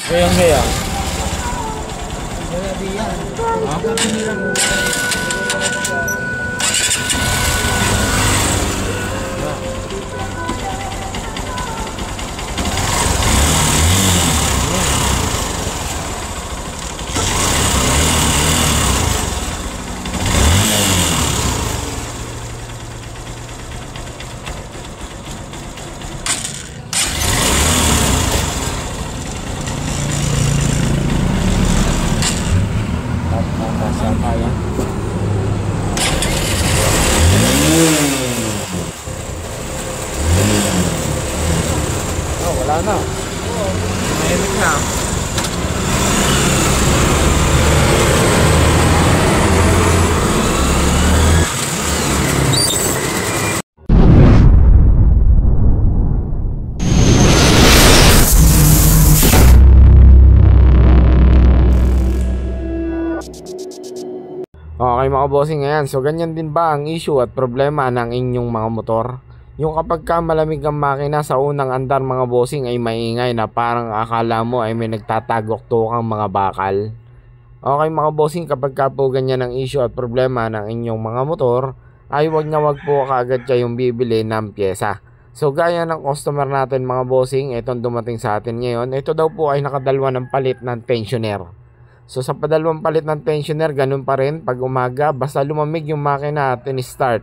Gayang-gayang. Wala di yan. Ha? Oh, wala na. Mahimik na. Okay mga bossing, ayan. So ganyan din ba ang issue at problema ng inyong mga motor? Yung kapag ka malamig ang makina sa unang andar mga bossing ay maingay na parang akala mo ay may nagtatagok-tukang mga bakal. Okay mga bossing, kapag ka po ganyan ang issue at problema ng inyong mga motor ay wag po kaagad kayong bibili ng pyesa. So gaya ng customer natin mga bossing, itong dumating sa atin ngayon, ito daw po ay nakadalwa ng palit ng tensioner. So sa padalawang palit ng tensioner, ganun pa rin pag umaga, basta lumamig yung makina at in-start,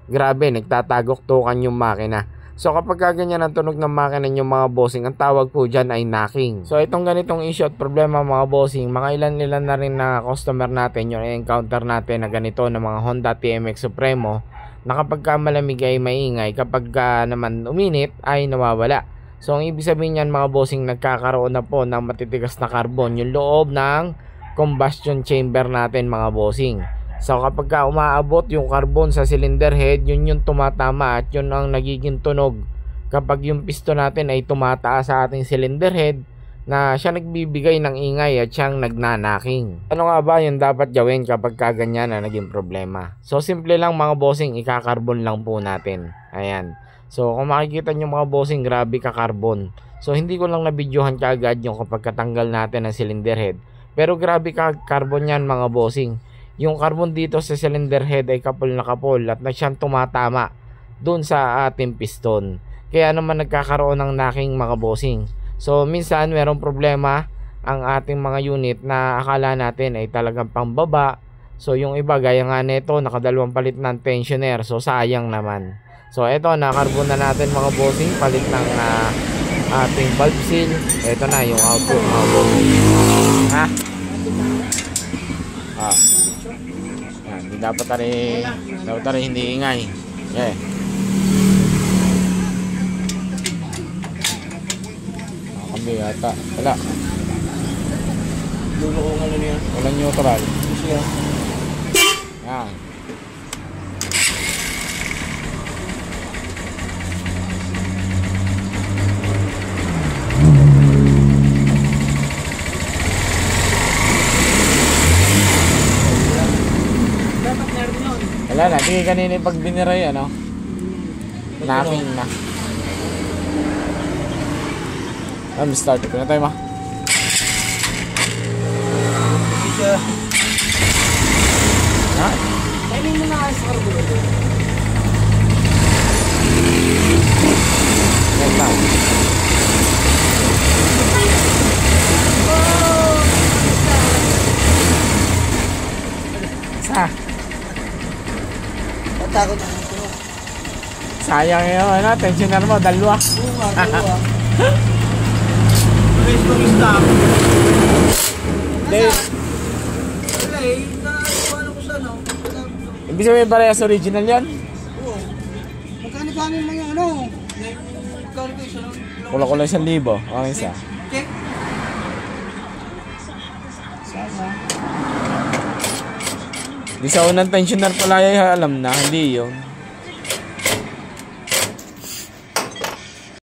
grabe, nagtatagok-tukan yung makina. So kapag ganyan ang tunog ng makina yung mga bossing, ang tawag po dyan ay knocking. So itong ganitong issue at problema mga bossing, mga ilan na rin na customer natin yung encounter natin na ganito ng mga Honda TMX Supremo, na kapag malamig ay maingay, kapag naman uminit ay nawawala. So ang ibig sabihin niyan mga bossing, nagkakaroon na po ng matitigas na carbon yung loob ng combustion chamber natin mga bossing. So kapag umaabot yung carbon sa cylinder head, yun yung tumatama at yun ang nagiging tunog kapag yung piston natin ay tumataas sa ating cylinder head, na siya nagbibigay ng ingay at siyang nagnanaking. Ano nga ba yung dapat gawin kapag ganyan na naging problema? So simple lang mga bossing, ikakarbon lang po natin. Ayan. So kung makikita nyo mga bossing, grabe ka carbon. So hindi ko lang nabidyohan kaagad yung kapag katanggal natin ng cylinder head, pero grabe ka carbon yan mga bossing. Yung carbon dito sa cylinder head ay kapul na kapul at na siyang tumatama dun sa ating piston. Kaya naman nagkakaroon ng knocking mga bossing. So minsan merong problema ang ating mga unit na akala natin ay talagang pambaba. So yung iba gaya nga nito, nakadalawang palit ng tensioner. So sayang naman. So eto, na-carbon na natin mga bossing, palit ng ating valve seal. Eto na yung output mga bossing. Ha? Yan, hindi dapat rin hindi ingay. Okay. Kambi yata. Wala. Lulo ko nga lang yan. Walang neutral. Siya. Yan. Wala na, di kanina pag biniray ano, knocking na. Start ko na tayo ma. Siya. Ha? Kainin mo na sa carburetor. Yan na. Sa? Takot na ito. Sayang yun, ano? Tensioner mo, dalawa. Oo nga, dalawa. Stop. Hindi. Wala eh, ano ko sa ano. Ibig sabihin parehas original yan? Oo. Magkano mo yung ano? Magkano ko isa lang? Kula-kula 1,000. Okay isa. Check. Sana. Di sa unang tensioner pala ay alam na, hindi yun.